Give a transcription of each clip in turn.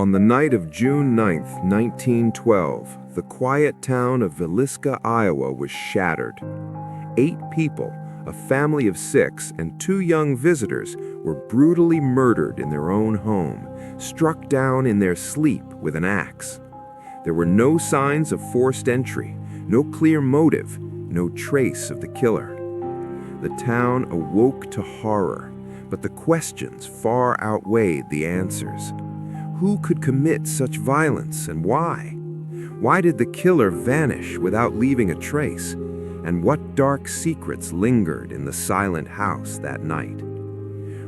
On the night of June 9th, 1912, the quiet town of Villisca, Iowa was shattered. 8 people, a family of 6, and 2 young visitors were brutally murdered in their own home, struck down in their sleep with an axe. There were no signs of forced entry, no clear motive, no trace of the killer. The town awoke to horror, but the questions far outweighed the answers. Who could commit such violence and why? Why did the killer vanish without leaving a trace? And what dark secrets lingered in the silent house that night?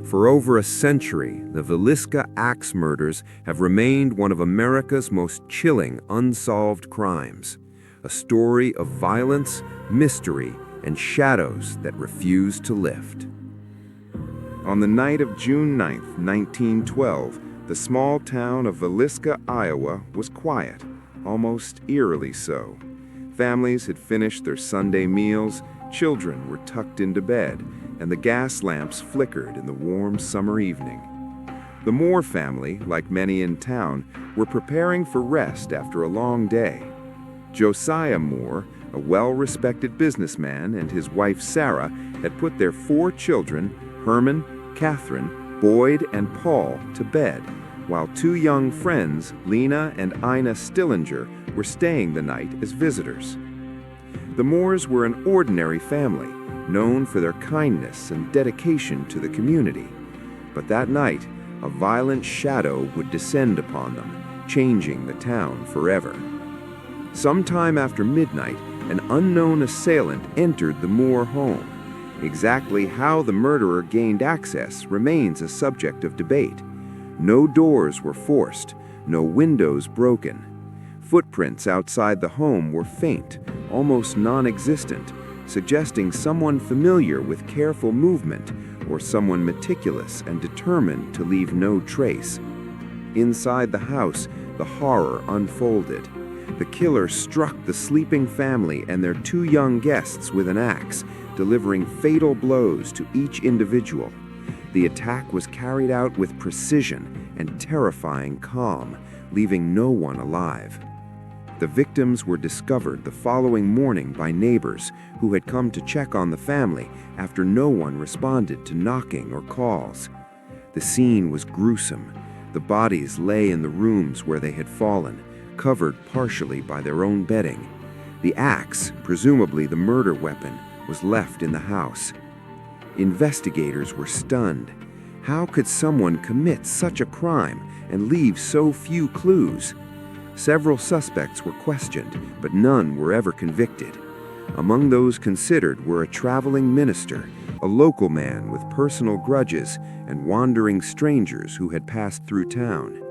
For over a century, the Villisca Axe Murders have remained one of America's most chilling unsolved crimes, a story of violence, mystery, and shadows that refuse to lift. On the night of June 9th, 1912, the small town of Villisca, Iowa, was quiet, almost eerily so. Families had finished their Sunday meals, children were tucked into bed, and the gas lamps flickered in the warm summer evening. The Moore family, like many in town, were preparing for rest after a long day. Josiah Moore, a well-respected businessman, and his wife Sarah had put their 4 children, Herman, Catherine, Boyd, and Paul, to bed, while 2 young friends, Lena and Ina Stillinger, were staying the night as visitors. The Moores were an ordinary family, known for their kindness and dedication to the community. But that night, a violent shadow would descend upon them, changing the town forever. Sometime after midnight, an unknown assailant entered the Moore home. Exactly how the murderer gained access remains a subject of debate. No doors were forced, no windows broken. Footprints outside the home were faint, almost non-existent, suggesting someone familiar with careful movement or someone meticulous and determined to leave no trace. Inside the house, the horror unfolded. The killer struck the sleeping family and their 2 young guests with an axe, delivering fatal blows to each individual. The attack was carried out with precision and terrifying calm, leaving no one alive. The victims were discovered the following morning by neighbors who had come to check on the family after no one responded to knocking or calls. The scene was gruesome. The bodies lay in the rooms where they had fallen, covered partially by their own bedding. The axe, presumably the murder weapon, was left in the house. Investigators were stunned. How could someone commit such a crime and leave so few clues? Several suspects were questioned, but none were ever convicted. Among those considered were a traveling minister, a local man with personal grudges, and wandering strangers who had passed through town.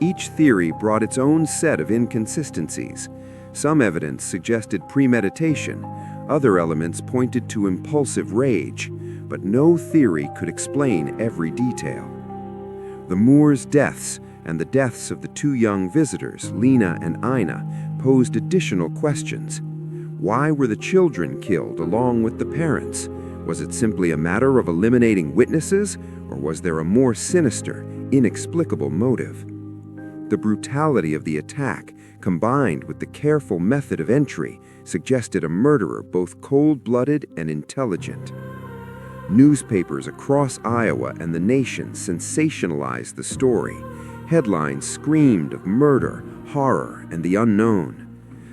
Each theory brought its own set of inconsistencies. Some evidence suggested premeditation, other elements pointed to impulsive rage, but no theory could explain every detail. The Moores' deaths and the deaths of the 2 young visitors, Lena and Ina, posed additional questions. Why were the children killed along with the parents? Was it simply a matter of eliminating witnesses, or was there a more sinister, inexplicable motive? The brutality of the attack, combined with the careful method of entry, suggested a murderer both cold-blooded and intelligent. Newspapers across Iowa and the nation sensationalized the story. Headlines screamed of murder, horror, and the unknown.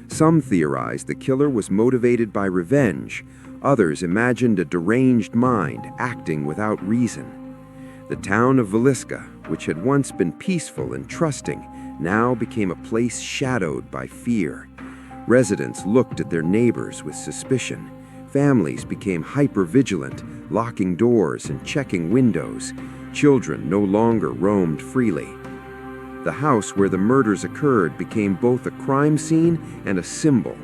Some theorized the killer was motivated by revenge. Others imagined a deranged mind acting without reason. The town of Villisca, which had once been peaceful and trusting, now became a place shadowed by fear. Residents looked at their neighbors with suspicion. Families became hyper-vigilant, locking doors and checking windows. Children no longer roamed freely. The house where the murders occurred became both a crime scene and a symbol.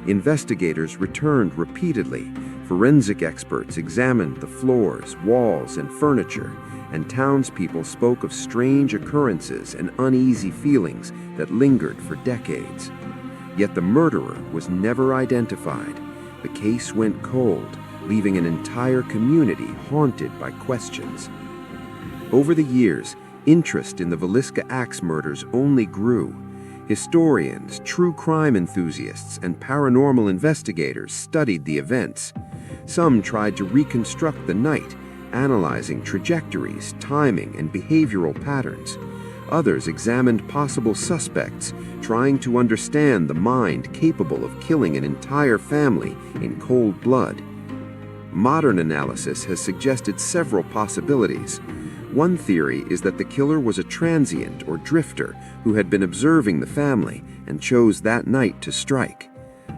Investigators returned repeatedly. Forensic experts examined the floors, walls, and furniture, and townspeople spoke of strange occurrences and uneasy feelings that lingered for decades. Yet the murderer was never identified. The case went cold, leaving an entire community haunted by questions. Over the years, Interest in the Villisca Axe murders only grew. Historians, true crime enthusiasts, and paranormal investigators studied the events. Some tried to reconstruct the night, analyzing trajectories, timing, and behavioral patterns. Others examined possible suspects, trying to understand the mind capable of killing an entire family in cold blood. Modern analysis has suggested several possibilities. One theory is that the killer was a transient or drifter who had been observing the family and chose that night to strike.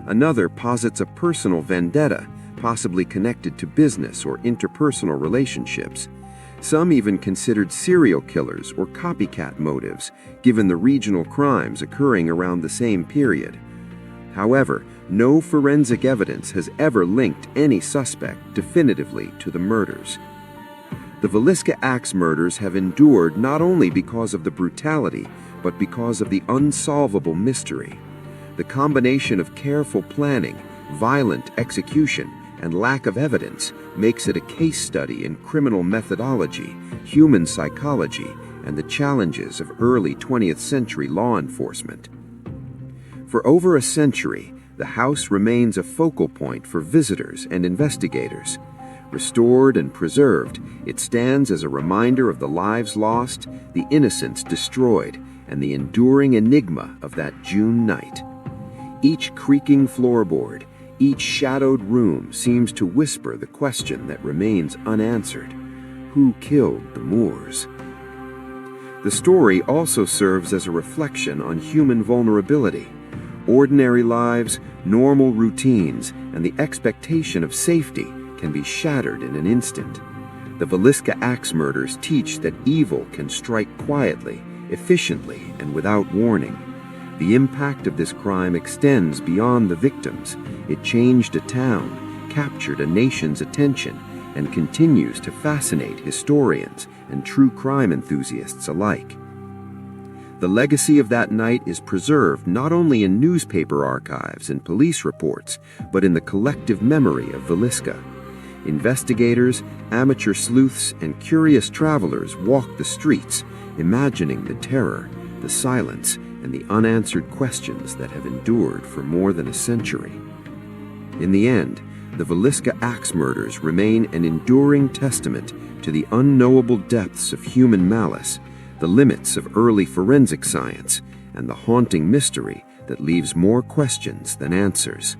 Another posits a personal vendetta, possibly connected to business or interpersonal relationships. Some even considered serial killers or copycat motives, given the regional crimes occurring around the same period. However, no forensic evidence has ever linked any suspect definitively to the murders. The Villisca Axe murders have endured not only because of the brutality, but because of the unsolvable mystery. The combination of careful planning, violent execution, and lack of evidence makes it a case study in criminal methodology, human psychology, and the challenges of early 20th century law enforcement. For over a century, the house remains a focal point for visitors and investigators. Restored and preserved, it stands as a reminder of the lives lost, the innocence destroyed, and the enduring enigma of that June night. Each creaking floorboard, each shadowed room seems to whisper the question that remains unanswered: who killed the Moors? The story also serves as a reflection on human vulnerability. Ordinary lives, normal routines, and the expectation of safety can be shattered in an instant. The Villisca Axe murders teach that evil can strike quietly, efficiently, and without warning. The impact of this crime extends beyond the victims. It changed a town, captured a nation's attention, and continues to fascinate historians and true crime enthusiasts alike. The legacy of that night is preserved not only in newspaper archives and police reports, but in the collective memory of Villisca. Investigators, amateur sleuths, and curious travelers walk the streets, imagining the terror, the silence, and the unanswered questions that have endured for more than a century. In the end, the Villisca Axe murders remain an enduring testament to the unknowable depths of human malice, the limits of early forensic science, and the haunting mystery that leaves more questions than answers.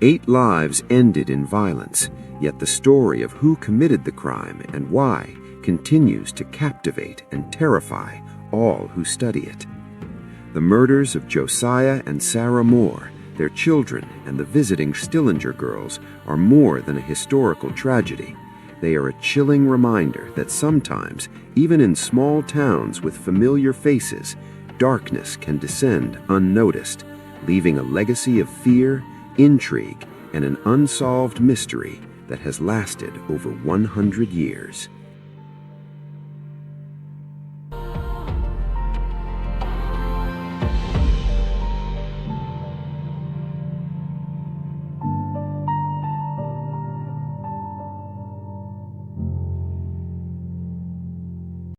8 lives ended in violence, yet the story of who committed the crime and why continues to captivate and terrify all who study it. The murders of Josiah and Sarah Moore, their children, and the visiting Stillinger girls are more than a historical tragedy. They are a chilling reminder that sometimes, even in small towns with familiar faces, darkness can descend unnoticed, leaving a legacy of fear, intrigue, and an unsolved mystery that has lasted over 100 years.